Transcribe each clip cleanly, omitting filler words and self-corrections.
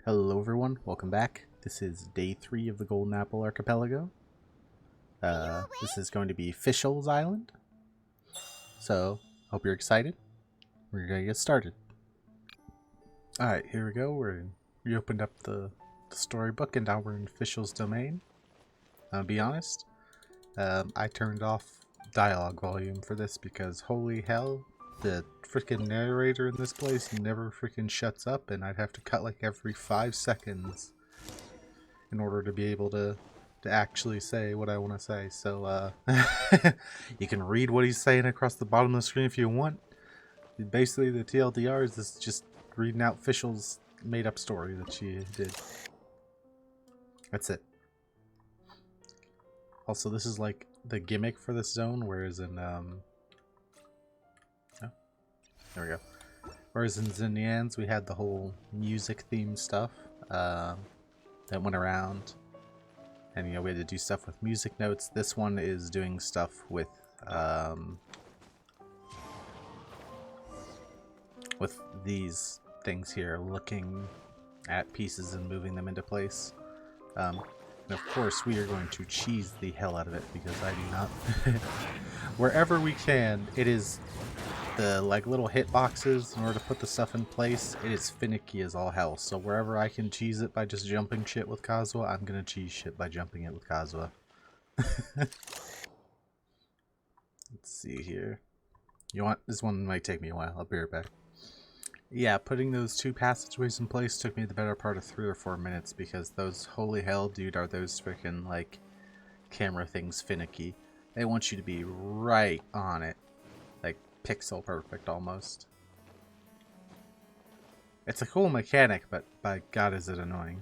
Hello everyone, welcome back. This is day 3 of the Golden Apple Archipelago. This is going to be Fischl's Island. So, hope you're excited. We're gonna get started. Alright, here we go. We opened up the storybook and now we're in Fischl's domain. I'll be honest, I turned off dialogue volume for this because holy hell, the freaking narrator in this place never freaking shuts up, and I'd have to cut like every 5 seconds in order to be able to actually say what I want to say. So you can read what he's saying across the bottom of the screen if you want. Basically, the TLDR is this just reading out Fischl's made-up story that she did. That's it. Also, this is like the gimmick for this zone, whereas in oh, there we go. Whereas in Zinyan's we had the whole music theme stuff that went around, and we had to do stuff with music notes. This one is doing stuff with these things here, looking at pieces and moving them into place. And of course we are going to cheese the hell out of it because I do not wherever we can, it is the like little hit boxes in order to put the stuff in place. It is finicky as all hell, so wherever I can cheese it by just jumping shit with Kazuha, I'm gonna cheese shit by jumping it with Kazuha. Let's see here. You want this one might take me a while. I'll be right back. Yeah, putting those 2 passageways in place took me the better part of 3 or 4 minutes because those, holy hell, dude, are those freaking, like, camera things finicky. They want you to be right on it. Like, pixel perfect, almost. It's a cool mechanic, but by God is it annoying.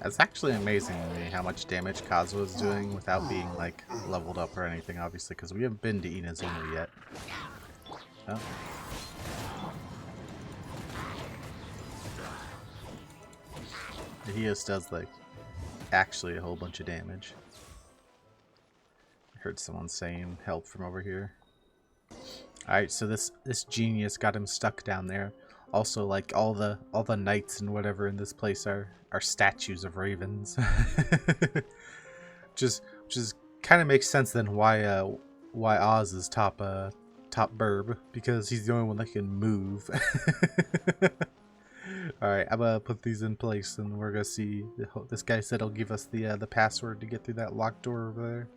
It's actually amazing to me how much damage Kazuha is doing without being like leveled up or anything, obviously, because we haven't been to Inazuma yet. Oh. Hios does like actually a whole bunch of damage. I heard someone saying help from over here. Alright, so this genius got him stuck down there. Also, like all the knights and whatever in this place are statues of ravens. Which is kind of makes sense then why Oz is top burb, because he's the only one that can move. Alright, I'm gonna put these in place and we're gonna see. This guy said he'll give us the password to get through that locked door over there.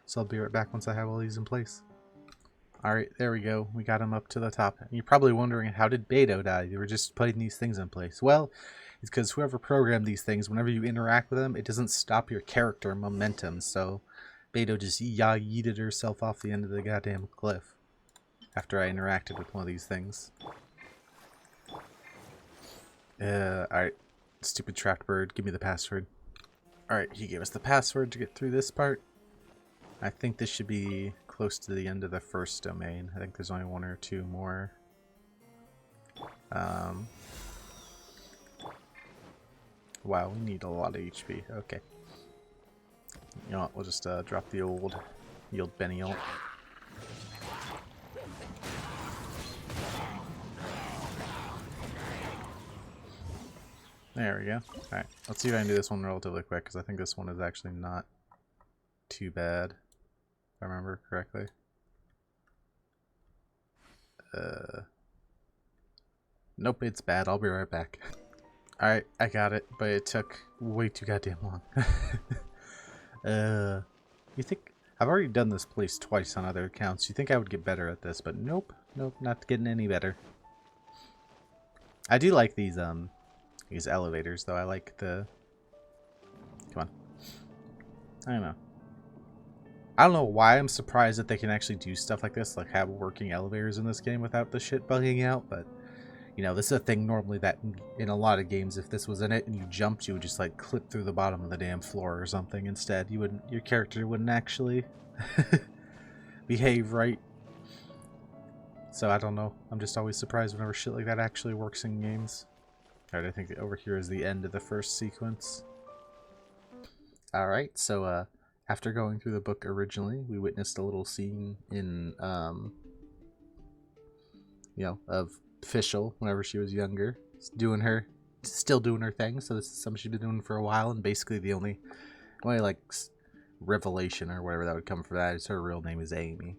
So I'll be right back once I have all these in place. Alright, there we go. We got him up to the top. And you're probably wondering, how did Beidou die? They were just putting these things in place. Well, it's because whoever programmed these things, whenever you interact with them, it doesn't stop your character momentum. So Beidou just yeeted herself off the end of the goddamn cliff after I interacted with one of these things. Alright. Stupid trapped bird, give me the password. Alright, he gave us the password to get through this part. I think this should be close to the end of the first domain. I think there's only 1 or 2 more. Wow, we need a lot of HP. Okay. You know what, we'll just drop the old Benny ult. There we go. Alright, let's see if I can do this one relatively quick, because I think this one is actually not too bad, if I remember correctly. Nope, it's bad. I'll be right back. Alright, I got it, but it took way too goddamn long. You think... I've already done this place twice on other accounts. You think I would get better at this, but nope. Nope, not getting any better. I do like these elevators, though. I like the... Come on. I don't know why I'm surprised that they can actually do stuff like this, like have working elevators in this game without the shit bugging out, but... You know, this is a thing normally that in a lot of games, if this was in it and you jumped, you would just like clip through the bottom of the damn floor or something instead. You wouldn't, your character wouldn't actually behave right. So I don't know. I'm just always surprised whenever shit like that actually works in games. Alright, I think over here is the end of the first sequence. Alright, so after going through the book originally, we witnessed a little scene in, you know, of Fischl whenever she was younger. Still doing her thing, so this is something she's been doing for a while, and basically the only like revelation or whatever that would come from that is her real name is Amy.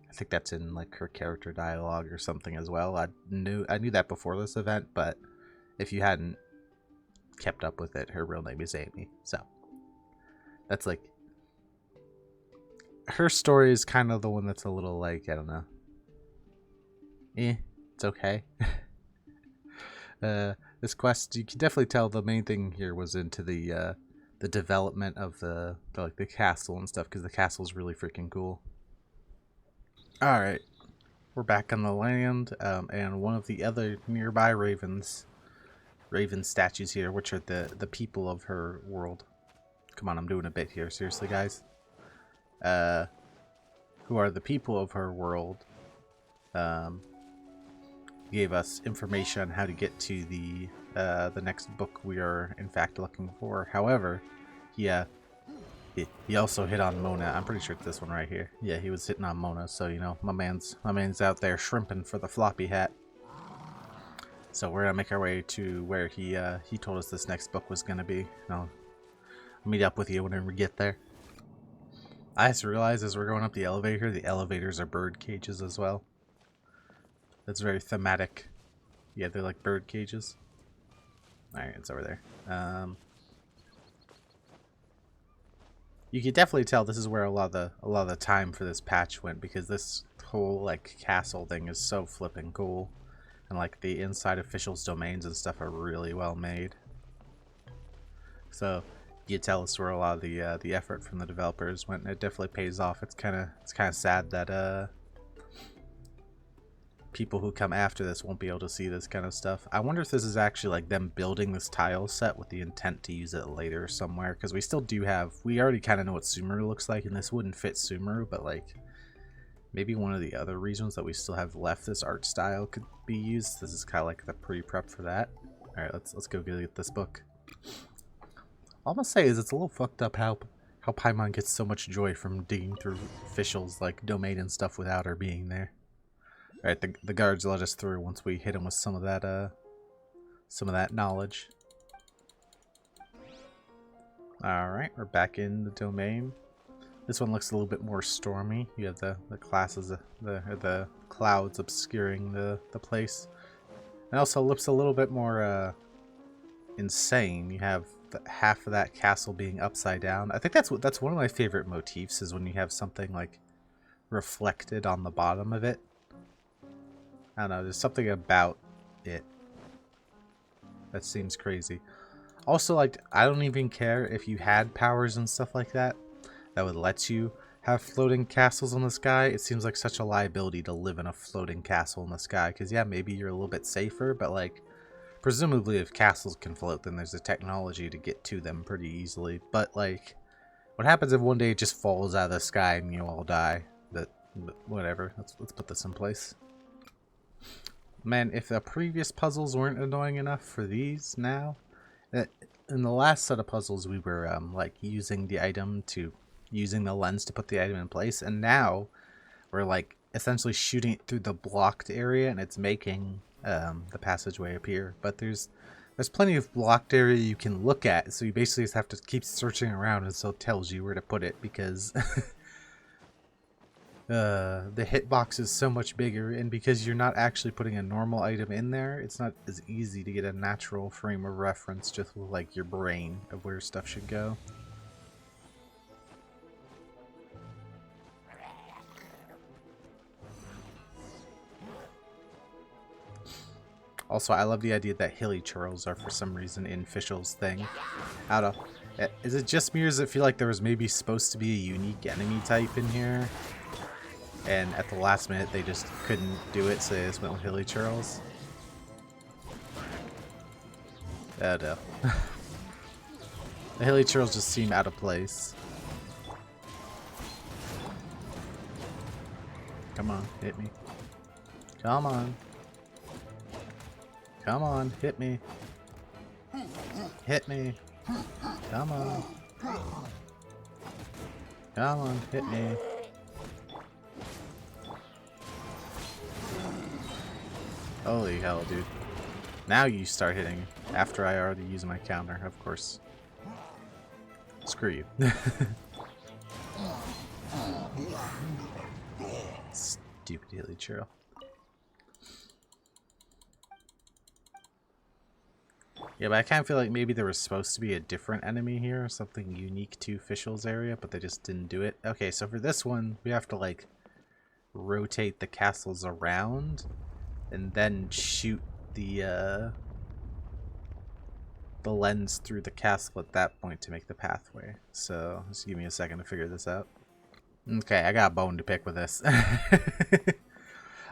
I think that's in like her character dialogue or something as well. I knew that before this event, but if you hadn't kept up with it, her real name is Amy. So that's like her story is kind of the one that's a little like, I don't know. It's okay. This quest, you can definitely tell the main thing here was into the development of the castle and stuff, because the castle is really freaking cool. All right, we're back on the land, and one of the other nearby raven statues here, which are the people of her world. Come on, I'm doing a bit here, seriously, guys. Who are the people of her world? Gave us information on how to get to the next book we are in fact looking for. However, he also hit on Mona. I'm pretty sure it's this one right here. Yeah, he was hitting on Mona, so you know my man's out there shrimping for the floppy hat. So we're gonna make our way to where he told us this next book was gonna be. I'll meet up with you whenever we get there. I just realized as we're going up the elevator, the elevators are bird cages as well. That's very thematic. Yeah, they're like bird cages. Alright, it's over there. You can definitely tell this is where a lot of the time for this patch went, because this whole like castle thing is so flipping cool. And like the inside officials' domains and stuff are really well made. So you tell us where a lot of the effort from the developers went, and it definitely pays off. It's kind of sad that people who come after this won't be able to see this kind of stuff. I wonder if this is actually like them building this tile set with the intent to use it later somewhere, because we already kind of know what Sumeru looks like, and this wouldn't fit Sumeru, but like maybe one of the other reasons that we still have left this art style could be used. This is kind of like the pre-prep for that. All right, let's go get this book. All I'm gonna say is it's a little fucked up how Paimon gets so much joy from digging through Fischl's like domain and stuff without her being there. Alright, the guards let us through once we hit them with some of that knowledge. Alright, we're back in the domain. This one looks a little bit more stormy. You have the clouds obscuring the place. It also looks a little bit more insane. You have half of that castle being upside down. I think that's one of my favorite motifs, is when you have something like reflected on the bottom of it. I don't know, there's something about it that seems crazy. Also, like, I don't even care if you had powers and stuff like that would let you have floating castles in the sky. It seems like such a liability to live in a floating castle in the sky, because yeah, maybe you're a little bit safer, but like, presumably if castles can float, then there's the technology to get to them pretty easily. But like, what happens if one day it just falls out of the sky and you all die? But whatever, let's put this in place. Man, if the previous puzzles weren't annoying enough for these now, in the last set of puzzles we were like using the lens to put the item in place, and now we're like essentially shooting it through the blocked area, and it's making the passageway appear. But there's plenty of blocked area you can look at, so you basically just have to keep searching around until it tells you where to put it, because the hitbox is so much bigger, and because you're not actually putting a normal item in there, it's not as easy to get a natural frame of reference just with like your brain of where stuff should go. Also, I love the idea that hilly churls are for some reason in Fischl's thing. I don't know. Is it just me, or does it feel like there was maybe supposed to be a unique enemy type in here, and at the last minute they just couldn't do it, so they just went with hilly churls? Oh no. The hilly churls just seem out of place. come on, hit me. Come on. Come on, hit me. Hit me. Come on. Come on, hit me. Holy hell, dude. Now you start hitting after I already used my counter, of course. Screw you. Stupid Hilly Churl. Yeah, but I kind of feel like maybe there was supposed to be a different enemy here, something unique to Fischl's area, but they just didn't do it. Okay, so for this one, we have to like rotate the castles around and then shoot the lens through the castle at that point to make the pathway. So just give me a second to figure this out. Okay, I got a bone to pick with this. I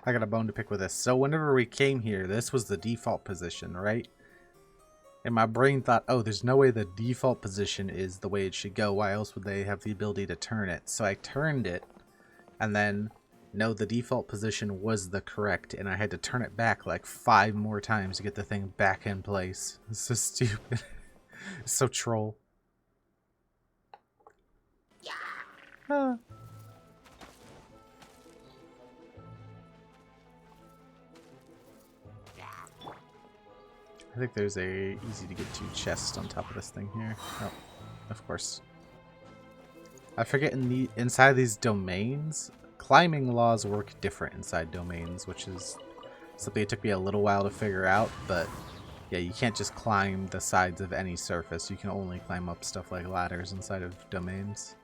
got a bone to pick with this. So whenever we came here, this was the default position, right? And my brain thought, oh, there's no way the default position is the way it should go. Why else would they have the ability to turn it? So I turned it, and then, no, the default position was the correct, and I had to turn it back like 5 more times to get the thing back in place. It's so stupid. It's so troll. Ah. I think there's a easy to get to chest on top of this thing here. Oh, of course. I forget inside these domains, climbing laws work different inside domains, which is something it took me a little while to figure out, but yeah, you can't just climb the sides of any surface. You can only climb up stuff like ladders inside of domains.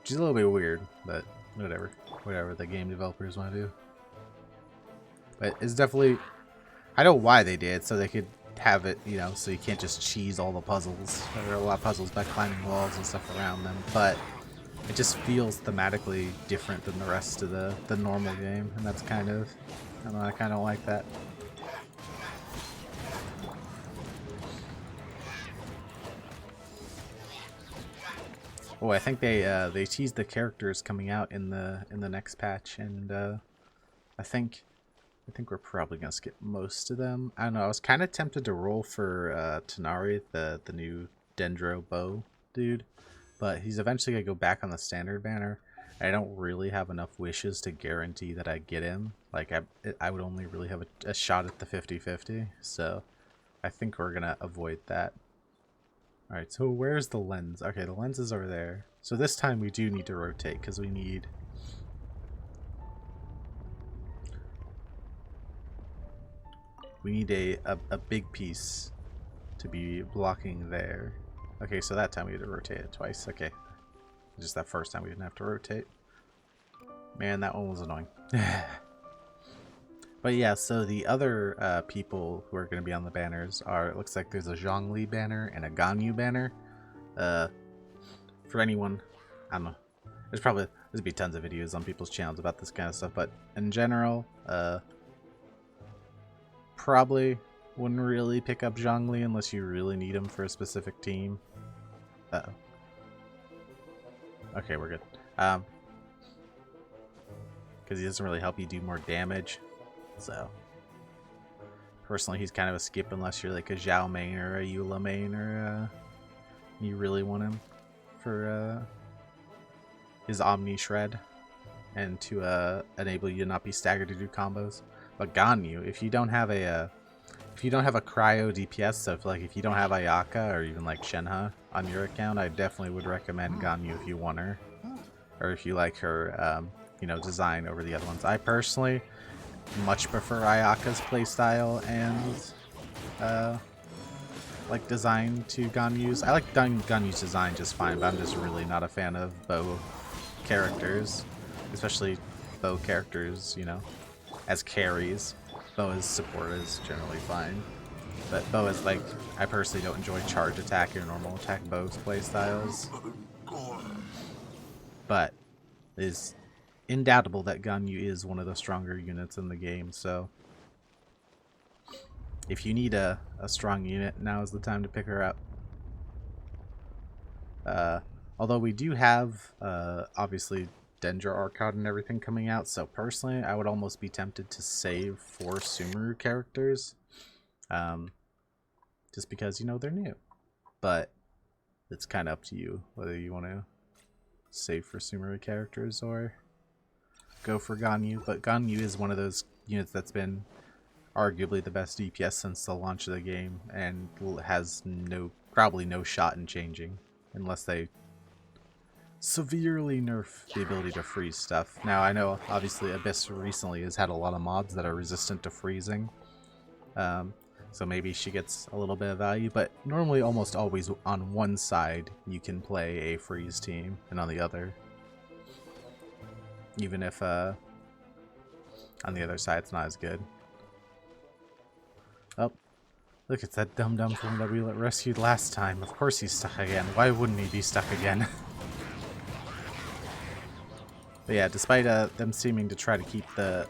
Which is a little bit weird, but whatever. Whatever the game developers want to do. But it's definitely... I know why they did, so they could have it, you know, so you can't just cheese all the puzzles. There are a lot of puzzles by climbing walls and stuff around them, but it just feels thematically different than the rest of the normal game, and that's kind of, I don't know, I kind of like that. Oh, I think they teased the characters coming out in the next patch, and I think we're probably gonna skip most of them. I don't know. I was kind of tempted to roll for Tanari, the new dendro bow dude, but he's eventually gonna go back on the standard banner. I don't really have enough wishes to guarantee that I get him. Like I would only really have a shot at the 50-50, so I think we're gonna avoid that. All right. So where's the lens? Okay, the lens is over there. So this time we do need to rotate because we need. We need a big piece to be blocking there. Okay, so that time we had to rotate it twice. Okay. Just that first time we didn't have to rotate. Man, that one was annoying. But yeah, so the other people who are going to be on the banners are, it looks like there's a Zhongli banner and a Ganyu banner. For anyone, I don't know. There's be tons of videos on people's channels about this kind of stuff, but in general, probably wouldn't really pick up Zhongli unless you really need him for a specific team. Uh-oh. Okay, we're good. Because he doesn't really help you do more damage. So, personally, he's kind of a skip unless you're like a Zhao main or a Eula main, or you really want him for his Omni Shred and to enable you to not be staggered to do combos. But Ganyu, if you don't have a cryo DPS, so if you don't have Ayaka or even like Shenhe on your account, I definitely would recommend Ganyu if you want her, or if you like her, you know, design over the other ones. I personally much prefer Ayaka's playstyle and like design to Ganyu's. I like Ganyu's design just fine, but I'm just really not a fan of bow characters, especially bow characters, you know, as carries. Bow as support is generally fine, but bow is like, I personally don't enjoy charge attack or normal attack bow's playstyles. But it is indoubtable that Ganyu is one of the stronger units in the game, so if you need a strong unit, now is the time to pick her up. Although we do have, obviously, dendro arc out and everything coming out. So personally, I would almost be tempted to save 4 Sumeru characters. Just because, you know, they're new. But it's kind of up to you whether you want to save for Sumeru characters or go for Ganyu. But Ganyu is one of those units that's been arguably the best DPS since the launch of the game and has probably no shot in changing unless they severely nerf the ability to freeze stuff. Now I know obviously Abyss recently has had a lot of mobs that are resistant to freezing, so maybe she gets a little bit of value, but normally almost always on one side you can play a freeze team and on the other, even if on the other side it's not as good. Oh, look, it's that dum-dum from that we rescued last time. Of course he's stuck again. Why wouldn't he be stuck again? But yeah, despite them seeming to try to keep the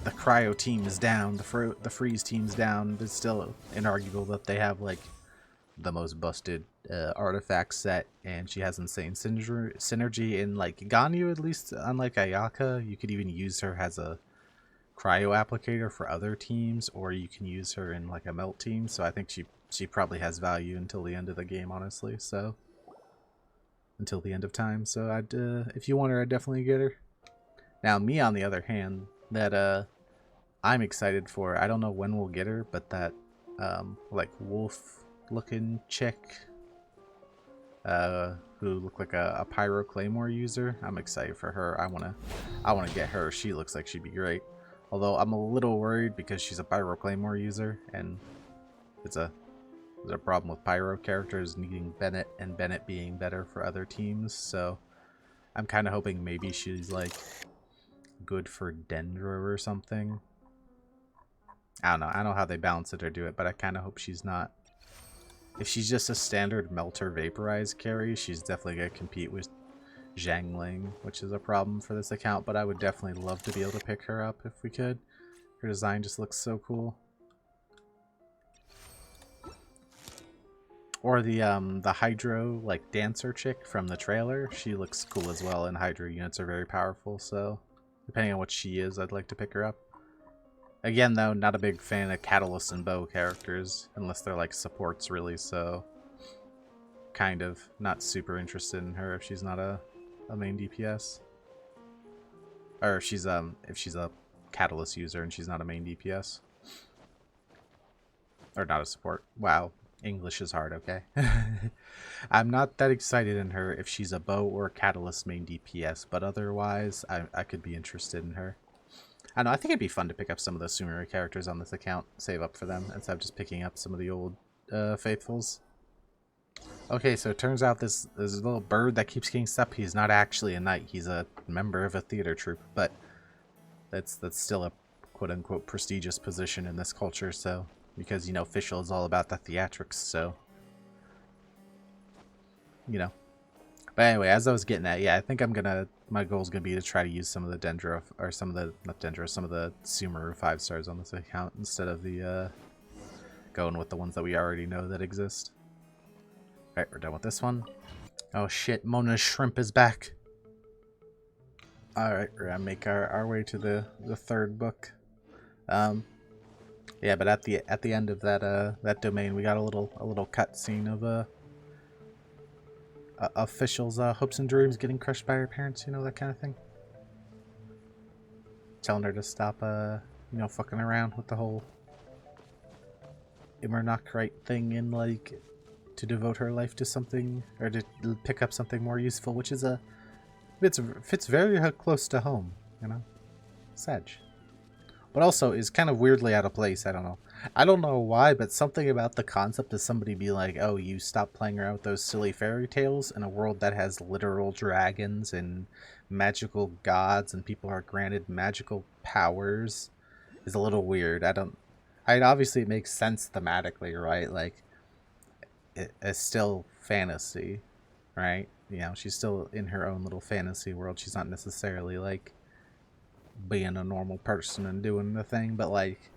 cryo teams down, the freeze teams down, it's still inarguable that they have like the most busted artifact set, and she has insane synergy in like Ganyu, at least. Unlike Ayaka, you could even use her as a cryo applicator for other teams, or you can use her in like a melt team. So I think she probably has value until the end of the game, honestly. So until the end of time. So I'd if you want her, I'd definitely get her. Now me on the other hand, that I'm excited for, I don't know when we'll get her, but that like wolf looking chick who looked like a pyro claymore user, I'm excited for her. I wanna get her. She looks like she'd be great, although I'm a little worried because she's a pyro claymore user, and there's a problem with pyro characters needing Bennett and Bennett being better for other teams. So I'm kind of hoping maybe she's like good for dendro or something. I don't know. I don't know how they balance it or do it, but I kind of hope she's not. If she's just a standard melter vaporize carry, she's definitely going to compete with Zhangling, which is a problem for this account, but I would definitely love to be able to pick her up if we could. Her design just looks so cool. Or the Hydro like dancer chick from the trailer. She looks cool as well, and Hydro units are very powerful, so depending on what she is, I'd like to pick her up. Again though, not a big fan of Catalyst and Bow characters, unless they're like supports really, so kind of not super interested in her if she's not a main DPS. Or if she's a Catalyst user and she's not a main DPS. Or not a support. Wow. English is hard, okay? I'm not that excited in her if she's a Bow or Catalyst main DPS, but otherwise, I could be interested in her. I don't know, I think it'd be fun to pick up some of the Sumeru characters on this account, save up for them, instead of just picking up some of the old faithfuls. Okay, so it turns out this little bird that keeps getting stuck, he's not actually a knight, he's a member of a theater troupe, but that's still a quote-unquote prestigious position in this culture, so... Because, you know, Fischl is all about the theatrics, so... You know. But anyway, as I was getting at, yeah, I think my goal is gonna be to try to use some of the dendro, or some of the, not dendro, some of the Sumeru 5 stars on this account, instead of the, going with the ones that we already know that exist. Alright, we're done with this one. Oh shit, Mona's shrimp is back! Alright, we're gonna make our way to the third book. Yeah, but at the end of that domain, we got a little cutscene of Fischl's hopes and dreams getting crushed by her parents, you know, that kind of thing. Telling her to stop, you know, fucking around with the whole Imapct right thing, and like to devote her life to something, or to pick up something more useful, which is fits very close to home, you know, Sag. But also is kind of weirdly out of place. I don't know. I don't know why, but something about the concept of somebody being like, oh, you stop playing around with those silly fairy tales in a world that has literal dragons and magical gods and people are granted magical powers is a little weird. Obviously it makes sense thematically, right? Like, it's still fantasy, right? You know, she's still in her own little fantasy world. She's not necessarily like being a normal person and doing the thing, but like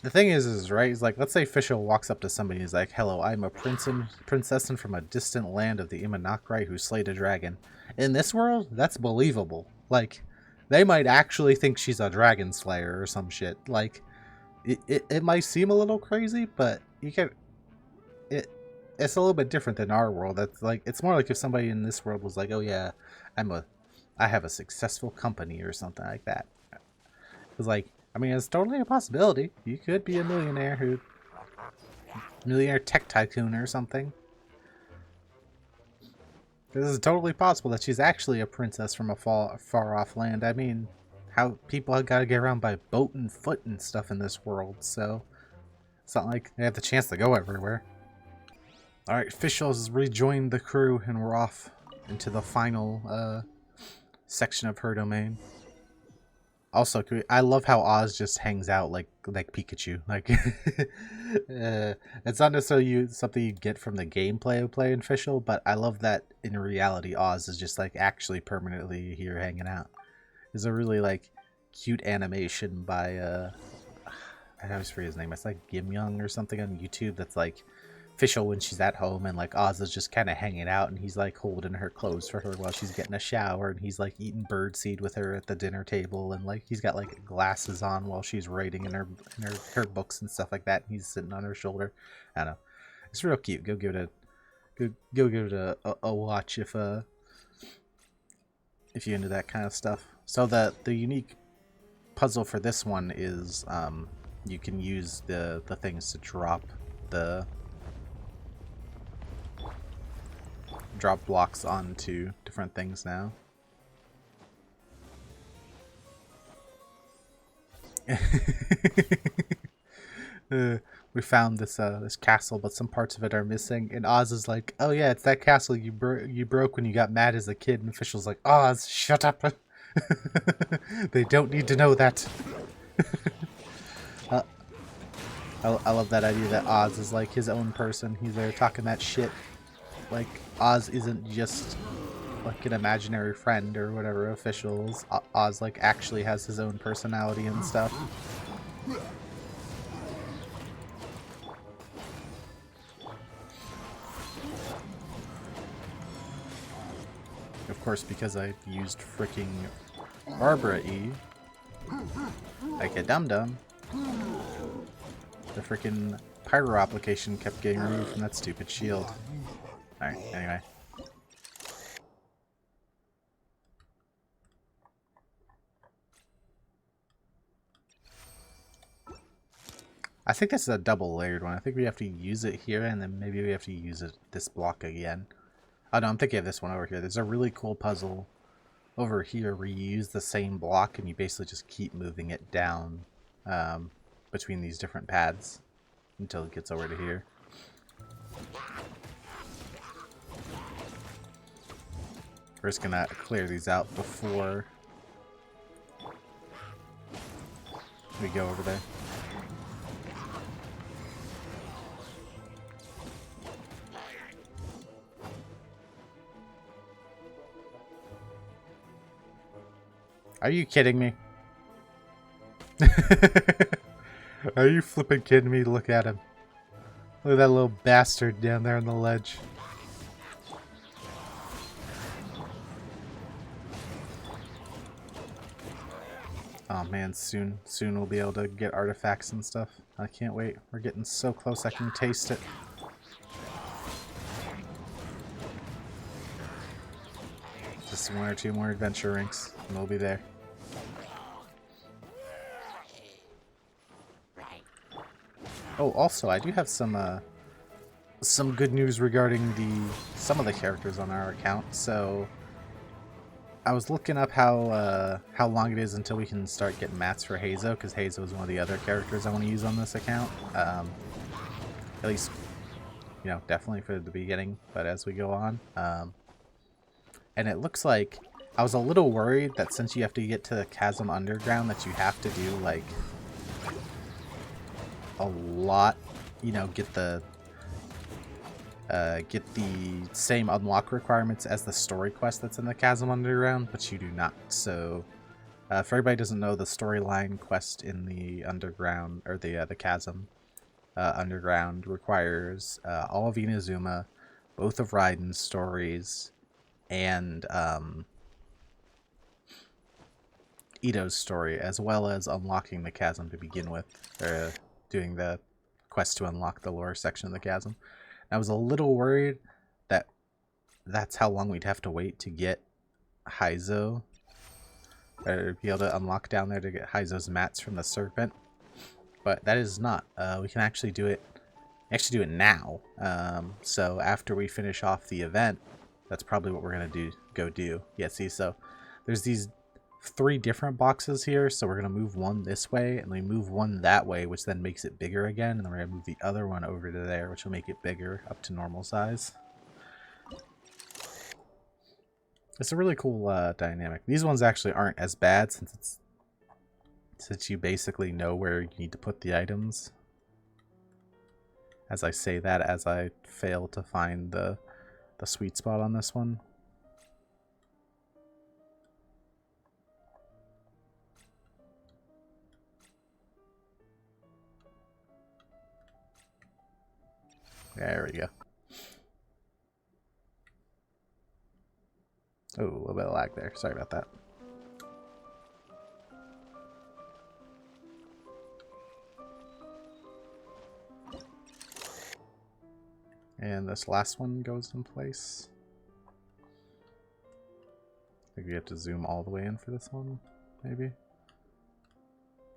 The thing is right, is like, let's say Fischl walks up to somebody and he's like, hello, I'm a princess from a distant land of the Imapct who slayed a dragon. In this world, that's believable. Like, they might actually think she's a dragon slayer or some shit. Like, it might seem a little crazy, but you can... It's a little bit different than our world. That's like, it's more like if somebody in this world was like, oh yeah, I have a successful company or something like that. It's like, I mean, it's totally a possibility. You could be a millionaire tech tycoon or something. This is totally possible that she's actually a princess from a far off land. I mean, how people have got to get around by boat and foot and stuff in this world, so it's not like they have the chance to go everywhere. Alright, Fischl has rejoined the crew and we're off into the final section of her domain. Also, I love how Oz just hangs out like Pikachu. Like, it's not necessarily something you get from the gameplay of playing Fischl, but I love that in reality Oz is just like actually permanently here hanging out. There's a really like cute animation by I always forget his name. It's like Gimyoung or something on YouTube. That's like Fischl when she's at home and like Oz is just kind of hanging out and he's like holding her clothes for her while she's getting a shower and he's like eating birdseed with her at the dinner table and like he's got like glasses on while she's writing in her books and stuff like that and he's sitting on her shoulder. I don't know, it's real cute. Go give it a watch if you're into that kind of stuff. So the unique puzzle for this one is you can use the things to drop blocks onto different things now. We found this castle, but some parts of it are missing. And Oz is like, "Oh yeah, it's that castle you broke when you got mad as a kid." And Fischl's like, "Oz, shut up! They don't need to know that." I love that idea that Oz is like his own person. He's there talking that shit. Like, Oz isn't just like an imaginary friend or whatever officials. Oz like actually has his own personality and stuff. Of course, because I used freaking Barbara E. Like a dum-dum. The freaking pyro application kept getting removed from that stupid shield. Alright, anyway. I think this is a double layered one. I think we have to use it here and then maybe we have to use this block again. Oh no, I'm thinking of this one over here. There's a really cool puzzle over here where you use the same block and you basically just keep moving it down between these different pads until it gets over to here. We're just gonna clear these out before we go over there. Are you kidding me? Are you flipping kidding me? Look at him. Look at that little bastard down there on the ledge. Oh man, soon we'll be able to get artifacts and stuff. I can't wait. We're getting so close I can taste it. Just one or two more adventure rinks and we'll be there. Oh, also, I do have some good news regarding some of the characters on our account. So I was looking up how long it is until we can start getting mats for Hazo, because Hazo is one of the other characters I want to use on this account. At least, you know, definitely for the beginning, but as we go on. And it looks like I was a little worried that since you have to get to the Chasm Underground that you have to do like a lot, you know, get the same unlock requirements as the story quest that's in the Chasm Underground, but you do not. So If everybody doesn't know, the storyline quest in the underground, or the chasm underground, requires all of Inazuma, both of Raiden's stories, and Ito's story, as well as unlocking the chasm to begin with, or doing the quest to unlock the lower section of the chasm. I was a little worried that that's how long we'd have to wait to get Heizo, or be able to unlock down there to get Heizo's mats from the serpent, but that is not. We can actually do it. Actually, do it now. So after we finish off the event, that's probably what we're gonna go do. Yeah, see, so there's these 3 different boxes here, so we're gonna move one this way, and we move one that way, which then makes it bigger again, and then we're gonna move the other one over to there, which will make it bigger up to normal size. It's a really cool dynamic. These ones actually aren't as bad since you basically know where you need to put the items. As I say that, as I fail to find the sweet spot on this one. There we go. Oh, a little bit of lag there. Sorry about that. And this last one goes in place. I think we have to zoom all the way in for this one, maybe.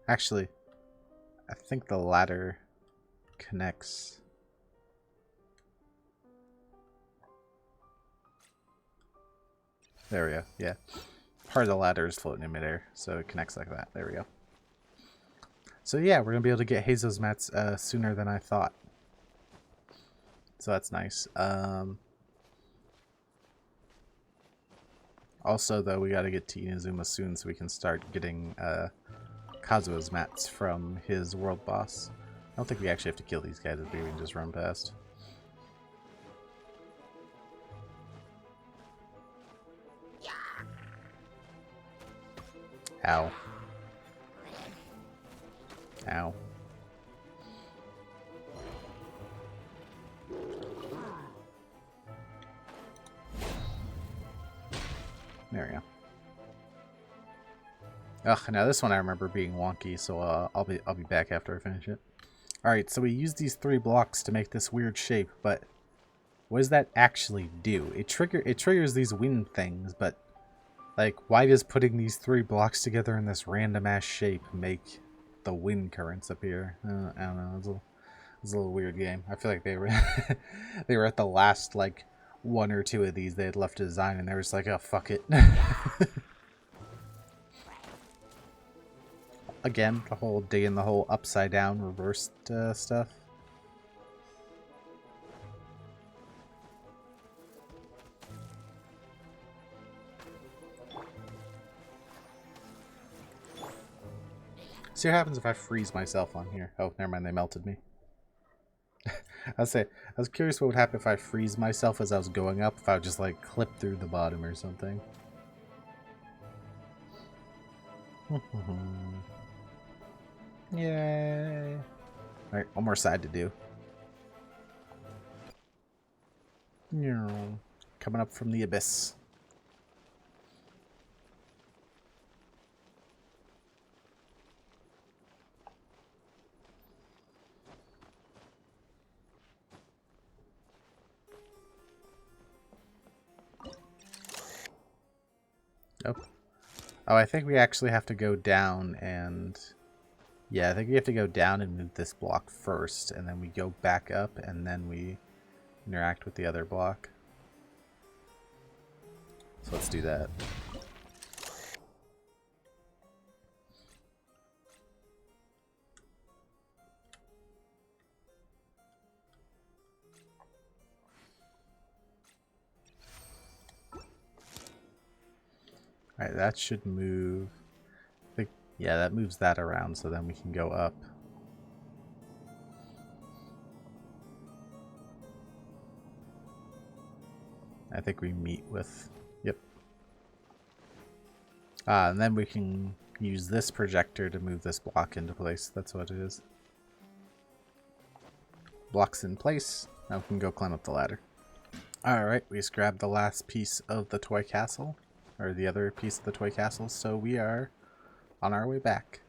Actually, I think the ladder connects. There we go, yeah. Part of the ladder is floating in midair, so it connects like that. There we go. So yeah, we're going to be able to get Heizo's mats sooner than I thought. So that's nice. Also, though, we got to get to Inazuma soon so we can start getting Kazuo's mats from his world boss. I don't think we actually have to kill these guys if we can just run past. Ow. Ow. There we go. Ugh, now this one I remember being wonky, so I'll be back after I finish it. Alright, so we use these 3 blocks to make this weird shape, but what does that actually do? It triggers these wind things, but like, why does putting these 3 blocks together in this random ass shape make the wind currents appear? I don't know. It's a little weird game. I feel like they were they were at the last like 1 or 2 of these they had left to design, and they were just like, oh fuck it. Again, the whole digging the whole upside down reversed stuff. See what happens if I freeze myself on here. Oh, never mind, they melted me. I was curious what would happen if I freeze myself as I was going up, if I would just like clip through the bottom or something. Yay. Alright, one more side to do. Coming up from the abyss. Nope. Oh, I think we actually have to go down and... Yeah, I think we have to go down and move this block first, and then we go back up, and then we interact with the other block. So let's do that. Alright, that should move... Yeah, that moves that around, so then we can go up. I think we meet with... Yep. And then we can use this projector to move this block into place. That's what it is. Block's in place. Now we can go climb up the ladder. Alright, we just grabbed the last piece of the toy castle. Or the other piece of the toy castle. So we are on our way back.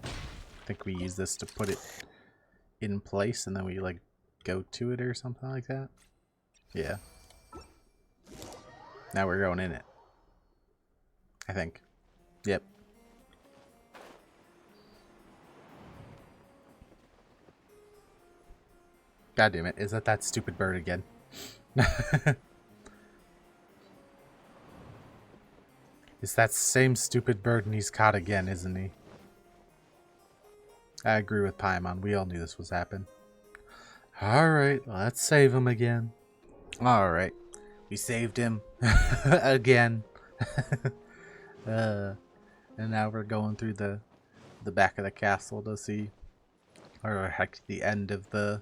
I think we use this to put it in place and then we like go to it or something like that. Yeah. Now we're going in it. I think. Yep. God damn it. Is that stupid bird again? It's that same stupid bird and he's caught again, isn't he? I agree with Paimon. We all knew this was happening. Alright, let's save him again. Alright. We saved him. Again. And now we're going through the back of the castle to see, or heck, the end of the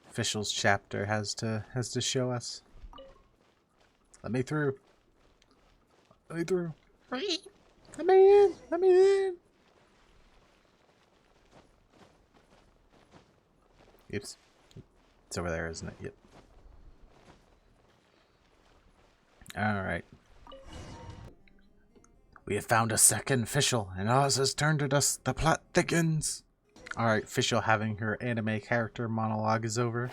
officials chapter has to show us. Let me through. Let me through. Let me in. Let me in. Oops. It's over there, isn't it? Yep. Alright. We have found a second official, and Oz has turned at us. The plot thickens. Alright, official having her anime character monologue is over.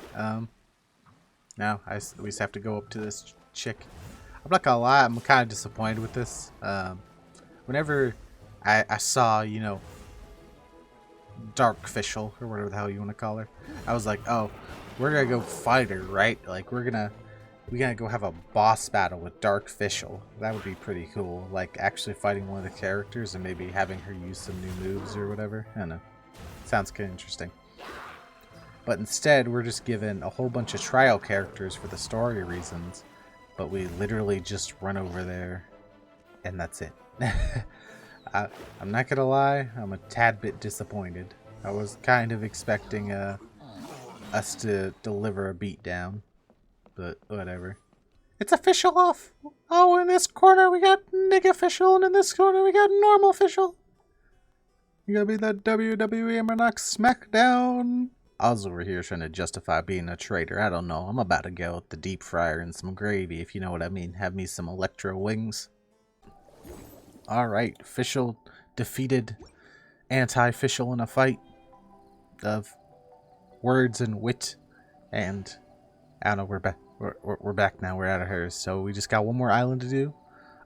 Now we just have to go up to this chick. I'm not gonna lie, I'm kind of disappointed with this. Whenever I saw, you know, Dark Official, or whatever the hell you want to call her, I was like, oh, we're gonna go fight her, right? Like, we're gonna go have a boss battle with Dark Official. That would be pretty cool. Like, actually fighting one of the characters and maybe having her use some new moves or whatever. I don't know. Sounds kind of interesting. But instead, we're just given a whole bunch of trial characters for the story reasons. But we literally just run over there, and that's it. I'm not gonna lie, I'm a tad bit disappointed. I was kind of expecting us to deliver a beatdown, but whatever. It's official off! Oh, in this corner we got Nig Official, and in this corner we got Normal Official. You gotta be that WWE Monarch SmackDown. I was over here trying to justify being a traitor. I don't know. I'm about to go with the deep fryer and some gravy, if you know what I mean. Have me some electro wings. Alright, official defeated anti-official in a fight of words and wit. And I don't know, we're back. We're back now. We're out of hers. So we just got one more island to do.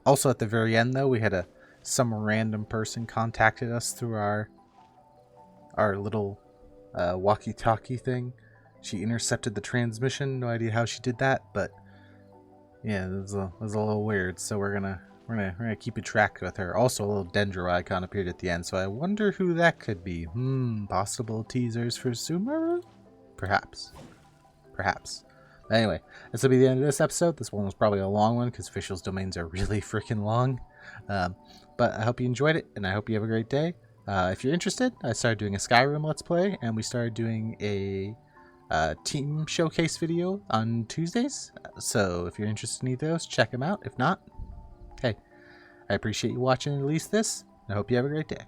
Also at the very end though, we had some random person contacted us through our little walkie-talkie thing. She intercepted the transmission. No idea how she did that, but yeah, it was a little weird. So we're gonna keep a track with her. Also, a little dendro icon appeared at the end, so I wonder who that could be. Possible teasers for Sumeru? Perhaps. But anyway, this will be the end of this episode. This one was probably a long one because officials domains are really freaking long. But I hope you enjoyed it, and I hope you have a great day. If you're interested, I started doing a Skyrim Let's Play, and we started doing a team showcase video on Tuesdays. So if you're interested in either of those, check them out. If not, hey, I appreciate you watching at least this, and I hope you have a great day.